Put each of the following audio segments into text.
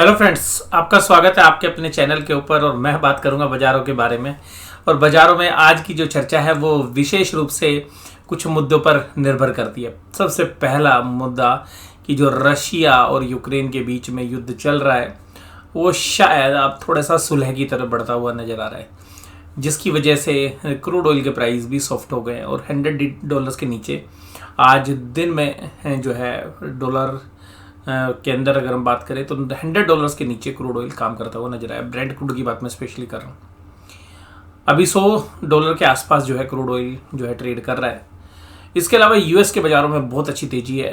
Hello friends, आपका स्वागत है आपके अपने चैनल के ऊपर। और मैं बात करूंगा बाज़ारों के बारे में। और बाज़ारों में आज की जो चर्चा है वो विशेष रूप से कुछ मुद्दों पर निर्भर करती है। सबसे पहला मुद्दा कि जो रशिया और यूक्रेन के बीच में युद्ध चल रहा है वो शायद अब थोड़ा सा सुलह की तरफ बढ़ता हुआ नज़र आ रहा है, जिसकी वजह से क्रूड ऑयल के प्राइस भी सॉफ्ट हो गए और $100 के नीचे आज दिन में जो है डॉलर के अंदर अगर हम बात करें तो $100 के नीचे क्रूड ऑयल काम करता हुआ नजर आया। ब्रेंट क्रूड की बात मैं स्पेशली कर रहा हूँ। अभी $100 के आसपास जो है क्रूड ऑयल जो है ट्रेड कर रहा है। इसके अलावा यूएस के बाज़ारों में बहुत अच्छी तेज़ी है।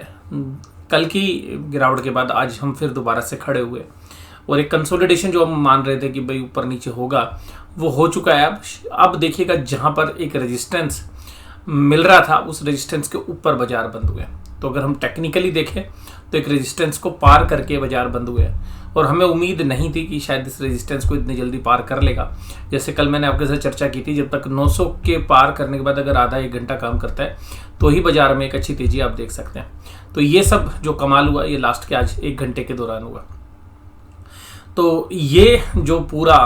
कल की गिरावट के बाद आज हम फिर दोबारा से खड़े हुए और एक कंसोलिडेशन जो हम मान रहे थे कि भाई ऊपर नीचे होगा वो हो चुका है। अब देखिएगा, जहाँ पर एक रेजिस्टेंस मिल रहा था उस रेजिस्टेंस के ऊपर बाजार बंद हुए। तो अगर हम टेक्निकली देखें तो एक रेजिस्टेंस को पार करके बाजार बंद हुए और हमें उम्मीद नहीं थी कि शायद इस रेजिस्टेंस को इतनी जल्दी पार कर लेगा। जैसे कल मैंने आपके साथ चर्चा की थी, जब तक 900 के पार करने के बाद अगर आधा एक घंटा काम करता है तो ही बाजार में एक अच्छी तेजी आप देख सकते हैं। तो ये सब जो कमाल हुआ ये लास्ट के आज एक घंटे के दौरान हुआ। तो ये जो पूरा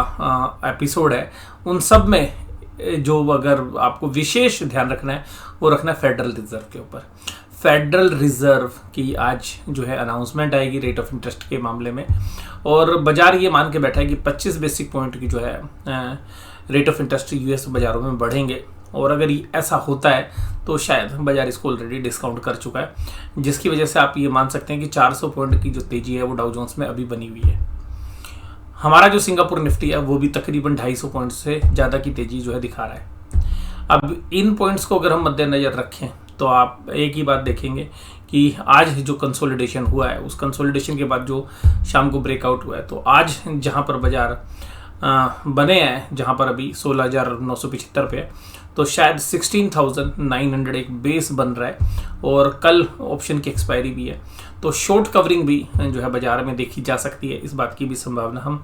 एपिसोड है उन सब में जो अगर आपको विशेष ध्यान रखना है वो रखना है फेडरल रिजर्व के ऊपर। फेडरल रिजर्व की आज जो है अनाउंसमेंट आएगी रेट ऑफ इंटरेस्ट के मामले में, और बाजार ये मान के बैठा है कि 25 बेसिक पॉइंट की जो है रेट ऑफ इंटरेस्ट यूएस बाज़ारों में बढ़ेंगे। और अगर ऐसा होता है तो शायद बाजार इसको ऑलरेडी डिस्काउंट कर चुका है, जिसकी वजह से आप ये मान सकते हैं कि 400 पॉइंट की जो तेज़ी है वो डाउ जोन्स में अभी बनी हुई है। हमारा जो सिंगापुर निफ्टी है वो भी तकरीबन 250 पॉइंट से ज़्यादा की तेज़ी जो है दिखा रहा है। अब इन पॉइंट्स को अगर हम मद्देनज़र रखें तो आप एक ही बात देखेंगे कि आज जो कंसोलिडेशन हुआ है उस कंसोलिडेशन के बाद जो शाम को ब्रेकआउट हुआ है, तो आज जहां पर बाजार बने हैं, जहां पर अभी 16,975 पे है, तो शायद 16,900 एक बेस बन रहा है। और कल ऑप्शन की एक्सपायरी भी है, तो शॉर्ट कवरिंग भी जो है बाजार में देखी जा सकती है। इस बात की भी संभावना हम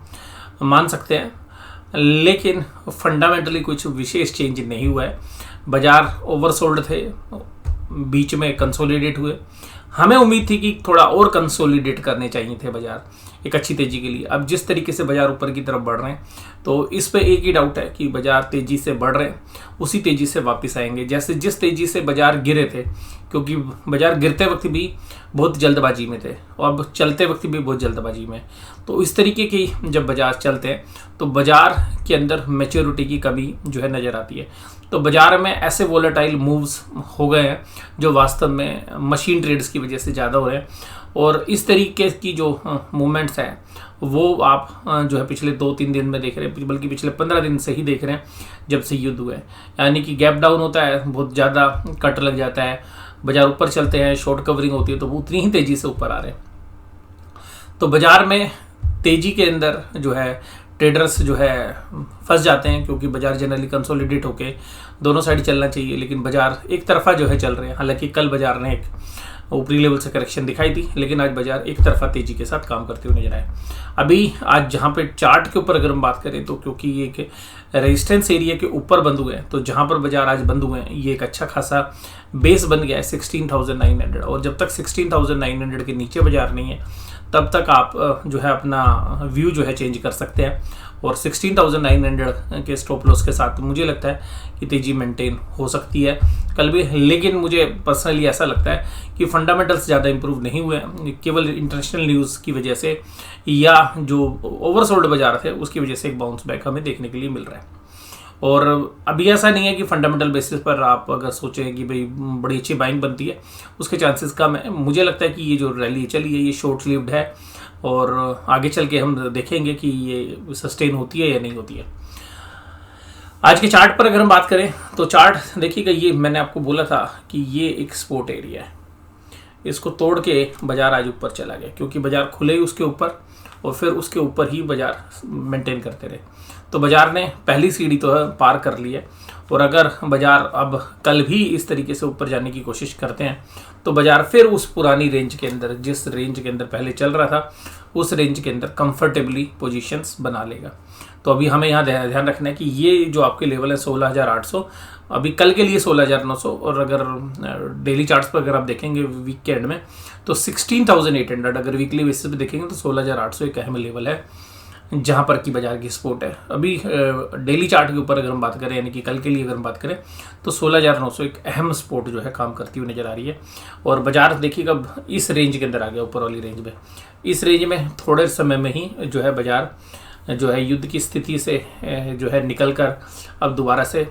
मान सकते हैं, लेकिन फंडामेंटली कुछ विशेष चेंज नहीं हुआ है। बाजार ओवरसोल्ड थे, बीच में कंसोलिडेट हुए। हमें उम्मीद थी कि थोड़ा और कंसोलिडेट करने चाहिए थे बाजार एक अच्छी तेजी के लिए। अब जिस तरीके से बाजार ऊपर की तरफ बढ़ रहे हैं तो इस पे एक ही डाउट है कि बाजार तेजी से बढ़ रहे हैं, उसी तेजी से वापस आएंगे जैसे जिस तेजी से बाजार गिरे थे, क्योंकि बाजार गिरते वक्त भी बहुत जल्दबाजी में थे और अब चलते वक्त भी बहुत जल्दबाजी में। तो इस तरीके की जब बाजार चलते हैं तो बाजार के अंदर मैच्योरिटी की कमी जो है नज़र आती है। तो बाजार में ऐसे वोलेटाइल मूव्स हो गए हैं जो वास्तव में मशीन ट्रेड्स की वजह से ज़्यादा हो रहे हैं। और इस तरीके की जो मूवमेंट्स हैं वो आप जो है पिछले 2-3 दिन में देख रहे हैं, बल्कि पिछले 15 दिन से ही देख रहे हैं जब से युद्ध हुए। यानी कि गैप डाउन होता है, बहुत ज़्यादा कट लग जाता है, बाजार ऊपर चलते हैं, शॉर्ट कवरिंग होती है तो वो उतनी ही तेज़ी से ऊपर आ रहे हैं। तो बाजार में तेज़ी के अंदर जो है ट्रेडर्स जो है फंस जाते हैं, क्योंकि बाजार जनरली कंसोलिडेट होके दोनों साइड चलना चाहिए, लेकिन बाजार एक तरफा जो है चल रहे हैं। हालांकि कल बाजार ने एक ऊपरी लेवल से करेक्शन दिखाई दी, लेकिन आज बाजार एक तरफा तेजी के साथ काम करते हुए नजर आए। अभी आज जहां पे चार्ट के ऊपर अगर हम बात करें तो क्योंकि ये एक रेजिस्टेंस एरिया के ऊपर बंद हुए हैं, तो जहां पर बाजार आज बंद हुए हैं ये एक अच्छा खासा बेस बन गया है 16,900। और जब तक 16,900 के नीचे बाजार नहीं है तब तक आप जो है अपना व्यू जो है चेंज कर सकते हैं। और 16,900 के स्टॉप लॉस के साथ मुझे लगता है कि तेज़ी मेंटेन हो सकती है कल भी। लेकिन मुझे पर्सनली ऐसा लगता है कि फंडामेंटल्स ज़्यादा इंप्रूव नहीं हुए हैं, केवल इंटरनेशनल न्यूज़ की वजह से या जो ओवरसोल्ड बाजार थे उसकी वजह से एक बाउंस बैक हमें देखने के लिए मिल रहा है। और अभी ऐसा नहीं है कि फंडामेंटल बेसिस पर आप अगर सोचें कि भाई बड़ी अच्छी बाइंग बनती है, उसके चांसेस कम है। मुझे लगता है कि ये जो रैली चली है ये शॉर्ट लिव्ड है और आगे चल के हम देखेंगे कि ये सस्टेन होती है या नहीं होती है। आज के चार्ट पर अगर हम बात करें तो चार्ट देखिएगा, ये मैंने आपको बोला था कि ये एक सपोर्ट एरिया है, इसको तोड़ के बाजार आज ऊपर चला गया, क्योंकि बाजार खुले ही उसके ऊपर और फिर उसके ऊपर ही बाजार मेंटेन करते रहे। तो बाजार ने पहली सीढ़ी तो पार कर ली है, और अगर बाजार अब कल भी इस तरीके से ऊपर जाने की कोशिश करते हैं तो बाजार फिर उस पुरानी रेंज के अंदर, जिस रेंज के अंदर पहले चल रहा था, उस रेंज के अंदर कंफर्टेबली पोजीशंस बना लेगा। तो अभी हमें यहाँ ध्यान रखना है कि ये जो आपके लेवल है 16,800, अभी कल के लिए 16,900, और अगर डेली चार्ट्स पर अगर आप देखेंगे वीक के एंड में तो 16,800, अगर वीकली बेसिस पे देखेंगे तो 16,800 एक अहम लेवल है जहाँ पर की बाजार की सपोर्ट है। अभी डेली चार्ट के ऊपर अगर हम बात करें, यानी कि कल के लिए अगर हम बात करें, तो 16,900 एक अहम सपोर्ट जो है काम करती हुई नज़र आ रही है। और बाजार देखिएगा अब इस रेंज के अंदर आ गया, ऊपर वाली रेंज में। इस रेंज में थोड़े समय में ही जो है बाजार जो है युद्ध की स्थिति से जो है निकल कर अब दोबारा से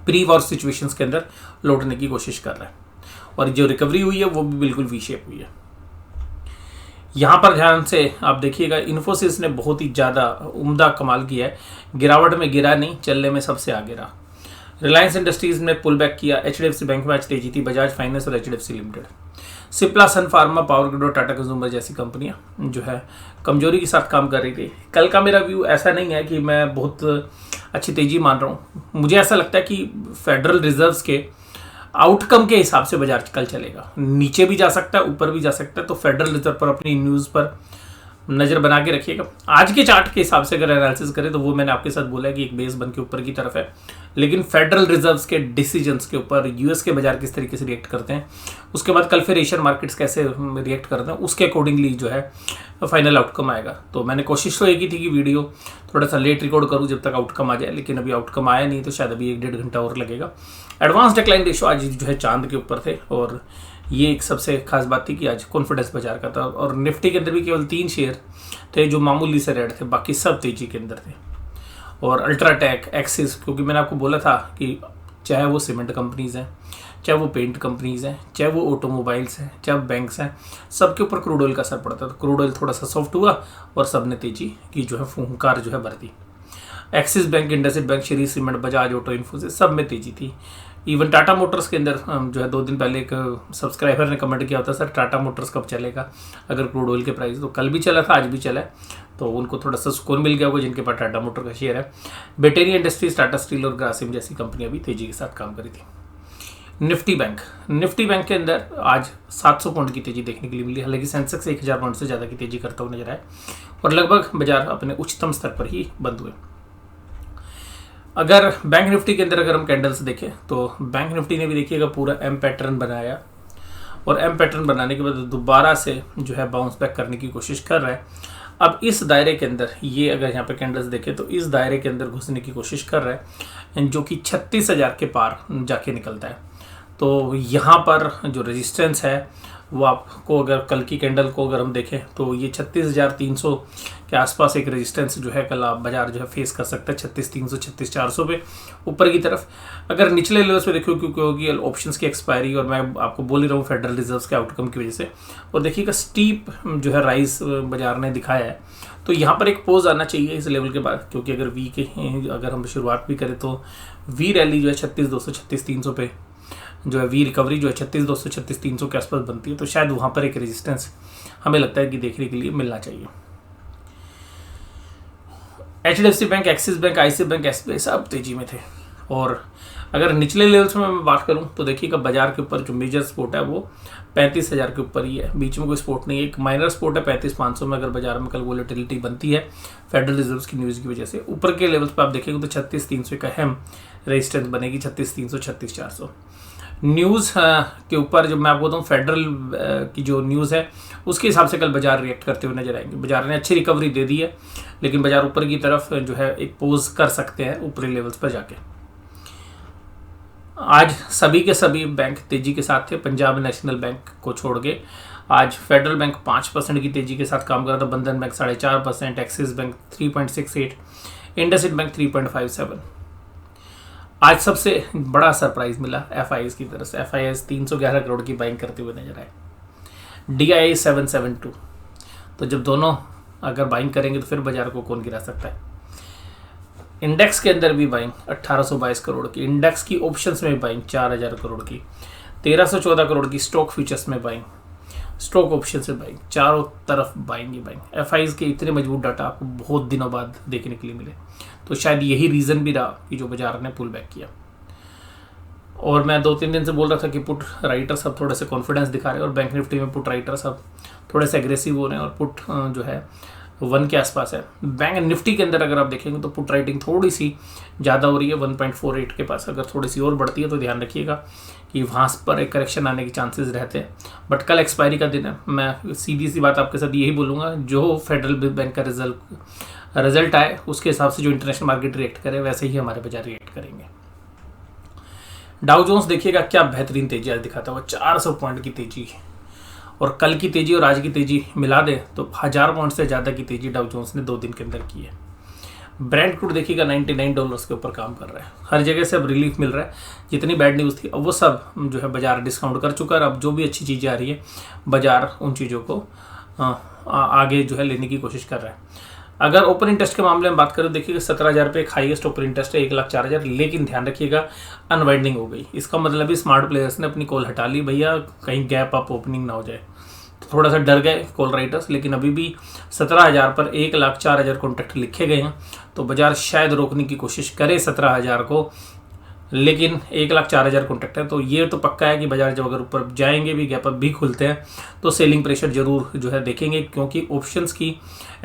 प्री वॉर सिचुएशंस के अंदर लौटने की कोशिश कर रहा है, और जो रिकवरी हुई है वो भी बिल्कुल वी शेप हुई है। यहाँ पर ध्यान से आप देखिएगा, इन्फोसिस ने बहुत ही ज़्यादा उम्दा कमाल किया है, गिरावट में गिरा नहीं, चलने में सबसे आगे रहा। रिलायंस इंडस्ट्रीज ने पुल बैक किया, एचडीएफसी बैंक में आज तेजी थी, बजाज फाइनेंस और एचडीएफसी लिमिटेड, सिप्ला, सन फार्मा, पावर ग्रिड और टाटा कंज्यूमर जैसी कंपनियां जो है कमजोरी के साथ काम कर रही थी। कल का मेरा व्यू ऐसा नहीं है कि मैं बहुत अच्छी तेजी मान रहा हूँ, मुझे ऐसा लगता है कि फेडरल रिजर्व्स के आउटकम के हिसाब से बाजार कल चलेगा, नीचे भी जा सकता है, ऊपर भी जा सकता है। तो फेडरल रिजर्व पर अपनी न्यूज़ पर नज़र बना के रखिएगा। आज के चार्ट के हिसाब से अगर एनालिसिस करें तो वो मैंने आपके साथ बोला है कि एक बेस बन के ऊपर की तरफ है, लेकिन फेडरल रिजर्व्स के डिसीजंस के ऊपर यूएस के बाजार किस तरीके से रिएक्ट करते हैं, उसके बाद कल फिर एशियन मार्केट्स कैसे रिएक्ट करते हैं, उसके अकॉर्डिंगली जो है फाइनल आउटकम आएगा। तो मैंने कोशिश तो एक ही थी कि वीडियो थोड़ा सा लेट रिकॉर्ड करूँ जब तक आउटकम आ जाए, लेकिन अभी आउटकम आया नहीं, तो शायद अभी 1-1.5 घंटा और लगेगा। एडवांस डिक्लाइन रेशियो आज जो है चांद के ऊपर थे, और ये एक सबसे खास बात थी कि आज कॉन्फिडेंस बाजार का था। और निफ्टी के अंदर भी केवल 3 शेयर थे जो मामूली से रेड थे, बाकी सब तेजी के अंदर थे। और अल्ट्राटेक, एक्सिस, क्योंकि मैंने आपको बोला था कि चाहे वो सीमेंट कंपनीज़ हैं, चाहे वो पेंट कंपनीज़ हैं, चाहे वो ऑटोमोबाइल्स हैं, चाहे बैंक्स हैं, सबके ऊपर क्रूड ऑयल का असर पड़ता है। तो क्रूड ऑयल थोड़ा सा सॉफ्ट हुआ और सब ने तेजी की जो है फुंकार जो है भर दी। Axis bank, IndusInd bank, Shree cement, Bajaj auto, Infosys, सब में तेजी थी। इवन टाटा मोटर्स के अंदर जो है 2 दिन पहले एक सब्सक्राइबर ने कमेंट किया होता, सर टाटा मोटर्स कब चलेगा अगर क्रूड ऑयल के प्राइस, तो कल भी चला था, आज भी चला है, तो उनको थोड़ा सा सुकून मिल गया होगा जिनके पास टाटा मोटर का शेयर है। बेटेरी इंडस्ट्रीज, टाटा स्टील और ग्रासिम जैसी कंपनियां भी तेजी के साथ काम करी थी। निफ्टी बैंक के अंदर आज 700 पॉइंट की तेजी देखने के लिए मिली, हालांकि सेंसेक्स 1000 पॉइंट से ज़्यादा की तेजी करता हुआ नजर आया, और लगभग बाजार अपने उच्चतम स्तर पर ही बंद हुए। अगर बैंक निफ्टी के अंदर अगर हम कैंडल्स देखें तो बैंक निफ्टी ने भी देखिएगा पूरा एम पैटर्न बनाया, और एम पैटर्न बनाने के बाद दोबारा से जो है बाउंस बैक करने की कोशिश कर रहा है। अब इस दायरे के अंदर ये अगर यहाँ पे कैंडल्स देखें तो इस दायरे के अंदर घुसने की कोशिश कर रहा है, जो कि 36,000 के पार जाके निकलता है। तो यहाँ पर जो रेजिस्टेंस है वो आपको, अगर कल की कैंडल को अगर हम देखें तो ये 36,300 के आसपास एक रेजिस्टेंस जो है कल आप बाजार जो है फेस कर सकता है, 36,300, 36,400 पे ऊपर की तरफ। अगर निचले लेवल्स पे देखो, क्योंकि होगी ऑप्शंस की एक्सपायरी, और मैं आपको बोल ही रहा हूँ फेडरल रिजर्व्स के आउटकम की वजह से, और देखिएगा स्टीप जो है राइज बाजार ने दिखाया है, तो यहाँ पर एक पोज आना चाहिए इस लेवल के बाद, क्योंकि अगर वी के अगर हम शुरुआत भी करें तो वी रैली जो है 36,200, 36,300 पे जो है वी रिकवरी जो है 36,200, 36,300 के आसपास बनती है, तो शायद वहाँ पर एक रेजिस्टेंस हमें लगता है कि देखने के लिए मिलना चाहिए। HDFC bank, axis bank, ICICI bank, SBI सब तेजी में थे। और अगर निचले लेवल्स में मैं बात करूं तो देखिएगा बाजार के ऊपर जो मेजर सपोर्ट है वो 35,000 के ऊपर ही है, बीच में कोई सपोर्ट नहीं है। एक माइनर सपोर्ट है 35,500 में, अगर बाजार में कल वोलेटिलिटी बनती है फेडरल रिजर्व्स की न्यूज़ की वजह से। ऊपर के लेवल्स पर आप देखेंगे तो 36,300 का अहम रेजिस्टेंस बनेगी, 36,300, 36,400। न्यूज़ के ऊपर जो मैं आपको बताऊँ फेडरल की जो न्यूज़ है उसके हिसाब से कल बाजार रिएक्ट करते हुए नजर आएंगे। बाजार ने अच्छी रिकवरी दे दी है, लेकिन बाजार ऊपर की तरफ जो है एक पोज कर सकते हैं ऊपरी लेवल्स पर जाके। आज सभी के सभी बैंक तेजी के साथ थे, पंजाब नेशनल बैंक को छोड़ के। आज फेडरल बैंक 5% की तेजी के साथ काम कर रहा था, बंधन bank 4.5%, axis bank 3.68, IndusInd bank 3.57। आज सबसे बड़ा सरप्राइज मिला एफआईएस की तरफ से। एफआईएस 311 करोड़ की बाइंग करते हुए नजर आए, डीआईआई 772। तो जब दोनों अगर बाइंग करेंगे तो फिर बाजार को कौन गिरा सकता है। इंडेक्स के अंदर भी बाइंग 1822 करोड़ की, इंडेक्स की ऑप्शंस में बाइंग 4000 करोड़ की, 1314 करोड़ की स्टॉक फ्यूचर्स में बाइंग, स्टॉक ऑप्शन से बाइंग, चारों तरफ बाइंग ही बाइंग। एफआईएस के इतने मजबूत डाटा आपको बहुत दिनों बाद देखने के लिए मिले, तो शायद यही रीज़न भी रहा कि जो बाजार ने पुल बैक किया। और मैं 2-3 दिन से बोल रहा था कि पुट राइटर्स अब थोड़े से कॉन्फिडेंस दिखा रहे हैं, और बैंक निफ्टी में पुट राइटर्स अब थोड़े से एग्रेसिव हो रहे हैं, और पुट जो है 1 के आसपास है। बैंक निफ्टी के अंदर अगर आप देखेंगे तो पुट राइटिंग थोड़ी सी ज़्यादा हो रही है 1.48 के पास। अगर थोड़ी सी और बढ़ती है तो ध्यान रखिएगा कि वहाँ पर एक करेक्शन आने के चांसेस रहते हैं। बट कल एक्सपायरी का दिन है, मैं सीधी सी बात आपके साथ यही बोलूँगा, जो फेडरल बैंक का रिजल्ट आए उसके हिसाब से जो इंटरनेशनल मार्केट रिएक्ट करे वैसे ही हमारे बाजार रिएक्ट करेंगे। डाउ जोन्स देखिएगा क्या बेहतरीन तेजी आज दिखाता हुआ, 400 पॉइंट की तेजी, और कल की तेजी और आज की तेजी मिला दे तो 1000 पॉइंट से ज़्यादा की तेजी डाउ जोन्स ने 2 दिन के अंदर की है। ब्रेंट क्रूड देखिएगा $99 के ऊपर काम कर रहा है, हर जगह से अब रिलीफ मिल रहा है। जितनी बैड न्यूज़ थी अब वो सब जो है बाजार डिस्काउंट कर चुका है। अब जो भी अच्छी चीज़ें आ रही है बाजार उन चीज़ों को आगे जो है लेने की कोशिश कर रहा है। अगर ओपन इंटरेस्ट के मामले में बात करें देखिएगा 17,000 पे एक हाईएस्ट ओपन इंटरेस्ट है, 1,04,000, लेकिन ध्यान रखिएगा अनवाइंडिंग हो गई। इसका मतलब स्मार्ट प्लेयर्स ने अपनी कॉल हटा ली, भैया कहीं गैप अप ओपनिंग ना हो जाए, तो थोड़ा सा डर गए कॉल राइटर्स। लेकिन अभी भी 17,000 पर 1,04,000 कॉन्ट्रैक्ट लिखे गए हैं, तो बाजार शायद रोकने की कोशिश करे 17,000 को, लेकिन 1,04,000 कॉन्ट्रैक्ट है, तो ये तो पक्का है कि बाजार जब अगर ऊपर जाएंगे भी, गैप अप भी खुलते हैं तो सेलिंग प्रेशर जरूर जो है देखेंगे, क्योंकि ऑप्शंस की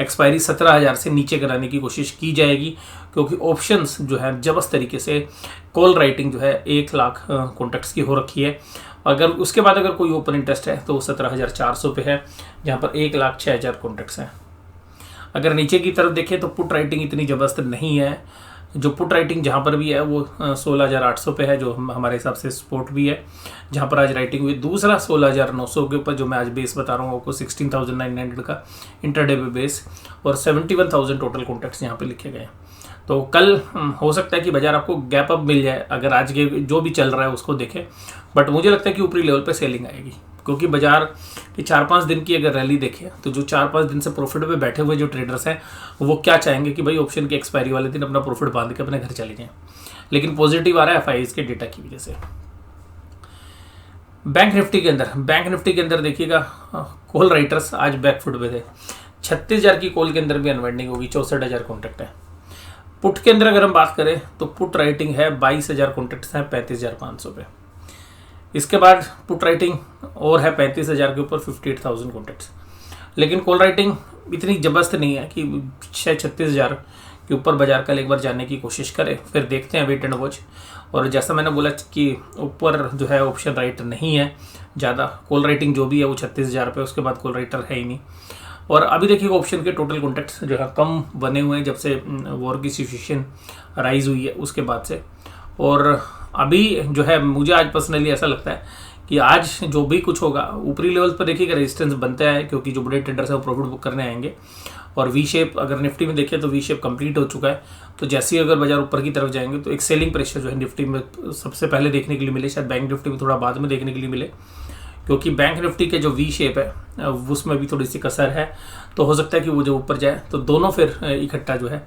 एक्सपायरी 17,000 से नीचे कराने की कोशिश की जाएगी, क्योंकि ऑप्शंस जो है जबरदस्त तरीके से कॉल राइटिंग जो है 1 लाख कॉन्ट्रैक्ट्स की हो रखी है। अगर उसके बाद अगर कोई ओपन इंटरेस्ट है तो 17,400 पे है, जहाँ पर 1,06,000 कॉन्ट्रैक्ट्स हैं। अगर नीचे की तरफ देखें तो पुट राइटिंग इतनी ज़बरदस्त नहीं है, जो पुट राइटिंग जहाँ पर भी है वो 16,800 पे है, जो हमारे हिसाब से सपोर्ट भी है, जहाँ पर आज राइटिंग हुई। दूसरा 16,900 के ऊपर जो मैं आज बेस बता रहा हूँ आपको 16,900 का इंटरडे पे बेस, और 71,000 टोटल कॉन्ट्रैक्ट्स यहाँ पे लिखे गए हैं। तो कल हो सकता है कि बाजार आपको गैप अप मिल जाए अगर आज के जो भी चल रहा है उसको देखें, बट मुझे लगता है कि ऊपरी लेवल पे सेलिंग आएगी, क्योंकि बाजार की 4-5 दिन की अगर रैली देखें तो जो 4-5 दिन से प्रॉफिट पे बैठे हुए जो ट्रेडर्स हैं वो क्या चाहेंगे कि भाई ऑप्शन की एक्सपायरी वाले दिन अपना प्रॉफिट बांध के अपने घर चले जाएं, लेकिन पॉजिटिव आ रहा है एफआईआईज के डेटा की वजह से। बैंक निफ्टी के अंदर देखिएगा कॉल राइटर्स आज बैकफुट पे थे। 36,000 की कॉल के अंदर भी अनवाइंडिंग होगी, 64,000 कॉन्ट्रैक्ट है। पुट के अंदर अगर हम बात करें तो पुट राइटिंग है 22,000 कॉन्ट्रैक्ट्स हैं 35,500 पे। इसके बाद पुट राइटिंग और है 35,000 के ऊपर 58,000 कॉन्ट्रैक्ट्स, लेकिन कॉल राइटिंग इतनी जबरदस्त नहीं है कि 36,000 के ऊपर बाजार कल एक बार जाने की कोशिश करे, फिर देखते हैं, वेट एंड वॉच। और जैसा मैंने बोला कि ऊपर जो है ऑप्शन राइट नहीं है ज़्यादा, कॉल राइटिंग जो भी है वो 36,000 पे, उसके बाद कॉल राइटर है ही नहीं। और अभी देखिएगा ऑप्शन के टोटल कॉन्ट्रैक्ट्स जो है कम बने हुए हैं जब से वॉर की सिचुएशन राइज हुई है उसके बाद से। और अभी जो है मुझे आज पर्सनली ऐसा लगता है कि आज जो भी कुछ होगा ऊपरी लेवल पर देखिएगा रेजिस्टेंस बनता है, क्योंकि जो बड़े ट्रेडर्स हैं वो प्रॉफिट बुक करने आएंगे। और वी शेप अगर निफ्टी में देखें तो वी शेप कंप्लीट हो चुका है, तो जैसे ही अगर बाजार ऊपर की तरफ जाएंगे तो एक सेलिंग प्रेशर जो है निफ्टी में सबसे पहले देखने के लिए मिले, शायद बैंक निफ्टी में थोड़ा बाद में देखने के लिए मिले, क्योंकि बैंक निफ्टी के जो वी शेप है उसमें भी थोड़ी सी कसर है। तो हो सकता है कि वो जो ऊपर जाए तो दोनों फिर इकट्ठा जो है,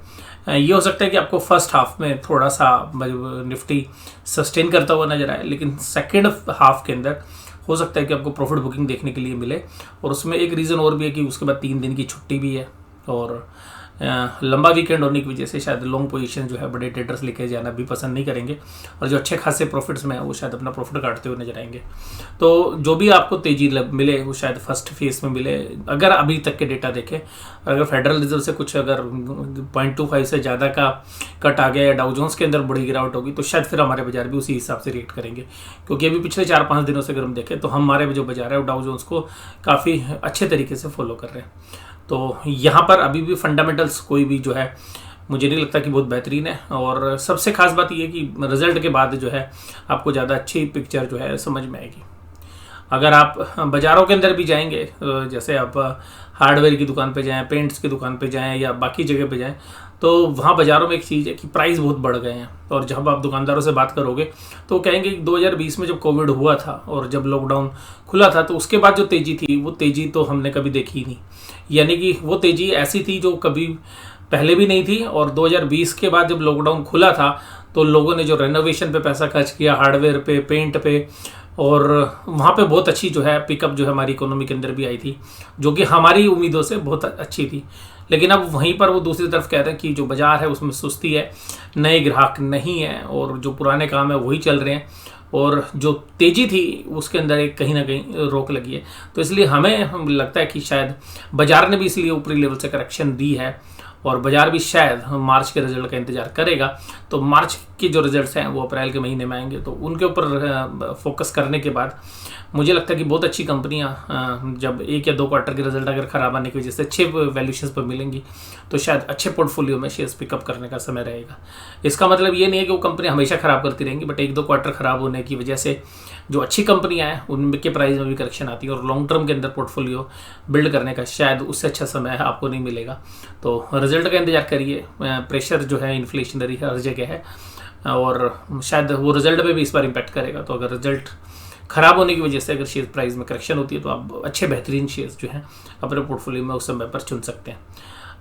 ये हो सकता है कि आपको फर्स्ट हाफ में थोड़ा सा निफ्टी सस्टेन करता हुआ नजर आए, लेकिन सेकेंड हाफ के अंदर हो सकता है कि आपको प्रॉफिट बुकिंग देखने के लिए मिले। और उसमें एक रीज़न और भी है कि उसके बाद 3 दिन की छुट्टी भी है, और लंबा वीकेंड होने की वजह से शायद लॉन्ग पोजीशन जो है बड़े ट्रेडर्स लेके जाना भी पसंद नहीं करेंगे, और जो अच्छे खासे प्रॉफिट्स में है वो शायद अपना प्रॉफिट काटते हुए नजर आएंगे। तो जो भी आपको तेजी मिले वो शायद फर्स्ट फेज में मिले, अगर अभी तक के डेटा देखें। अगर फेडरल रिजर्व से कुछ अगर 0.25 से ज़्यादा का कट आ गया या डाउ जोन्स के अंदर बड़ी गिरावट होगी तो शायद फिर हमारे बाजार भी उसी हिसाब से रिएक्ट करेंगे, क्योंकि अभी पिछले 4-5 दिनों से अगर हम देखें तो हमारे जो बाजार है वो डाउ जोन्स को काफ़ी अच्छे तरीके से फॉलो कर रहे हैं। तो यहाँ पर अभी भी फंडामेंटल्स कोई भी जो है मुझे नहीं लगता कि बहुत बेहतरीन है। और सबसे खास बात यह है कि रिजल्ट के बाद जो है आपको ज़्यादा अच्छी पिक्चर जो है समझ में आएगी। अगर आप बाज़ारों के अंदर भी जाएंगे, जैसे आप हार्डवेयर की दुकान पे जाएं, पेंट्स की दुकान पे जाएं या बाकी जगह पे जाएं, तो वहाँ बाज़ारों में एक चीज़ है कि प्राइस बहुत बढ़ गए हैं। और जब आप दुकानदारों से बात करोगे तो कहेंगे कि 2020 में जब कोविड हुआ था और जब लॉकडाउन खुला था तो उसके बाद जो तेज़ी थी वो तेज़ी तो हमने कभी देखी ही नहीं, यानी कि वो तेज़ी ऐसी थी जो कभी पहले भी नहीं थी। और 2020 के बाद जब लॉकडाउन खुला था तो लोगों ने जो रेनोवेशन पे पैसा खर्च किया, हार्डवेयर पे, पेंट पे, और वहाँ पे बहुत अच्छी जो है पिकअप जो है हमारी इकोनॉमी के अंदर भी आई थी, जो कि हमारी उम्मीदों से बहुत अच्छी थी। लेकिन अब वहीं पर वो दूसरी तरफ कहते हैं कि जो बाज़ार है उसमें सुस्ती है, नए ग्राहक नहीं है और जो पुराने काम है वही चल रहे हैं। और जो तेज़ी थी उसके अंदर एक कहीं ना कहीं रोक लगी है। तो इसलिए हमें लगता है कि शायद बाजार ने भी इसलिए ऊपरी लेवल से करेक्शन दी है और बाजार भी शायद मार्च के रिजल्ट का इंतजार करेगा। तो मार्च के जो रिजल्ट्स हैं वो अप्रैल के महीने में आएंगे, तो उनके ऊपर फोकस करने के बाद मुझे लगता है कि बहुत अच्छी कंपनियां जब 1 या 2 क्वार्टर के रिजल्ट अगर खराब आने की वजह से अच्छे वैल्यूशंस पर मिलेंगी तो शायद अच्छे पोर्टफोलियो में शेयर्स पिकअप करने का समय रहेगा। इसका मतलब ये नहीं है कि वो कंपनी हमेशा खराब करती रहेंगी, बट 1-2 क्वार्टर खराब होने की वजह से जो अच्छी कंपनियां हैं उनके प्राइस में भी करेक्शन आती है और लॉन्ग टर्म के अंदर पोर्टफोलियो बिल्ड करने का शायद उससे अच्छा समय आपको नहीं मिलेगा। तो रिजल्ट का इंतजार करिए। प्रेशर जो है इन्फ्लेशनरी हर जगह है और शायद वो रिजल्ट में भी इस बार इम्पैक्ट करेगा। तो अगर रिजल्ट खराब होने की वजह से अगर शेयर प्राइस में करेक्शन होती है तो आप अच्छे बेहतरीन शेयर्स जो हैं अपने पोर्टफोलियो में उस समय पर चुन सकते हैं।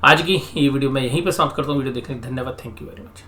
आज की ये वीडियो मैं यहीं पर समाप्त करता हूँ। वीडियो देखने के लिए धन्यवाद। Thank you very much.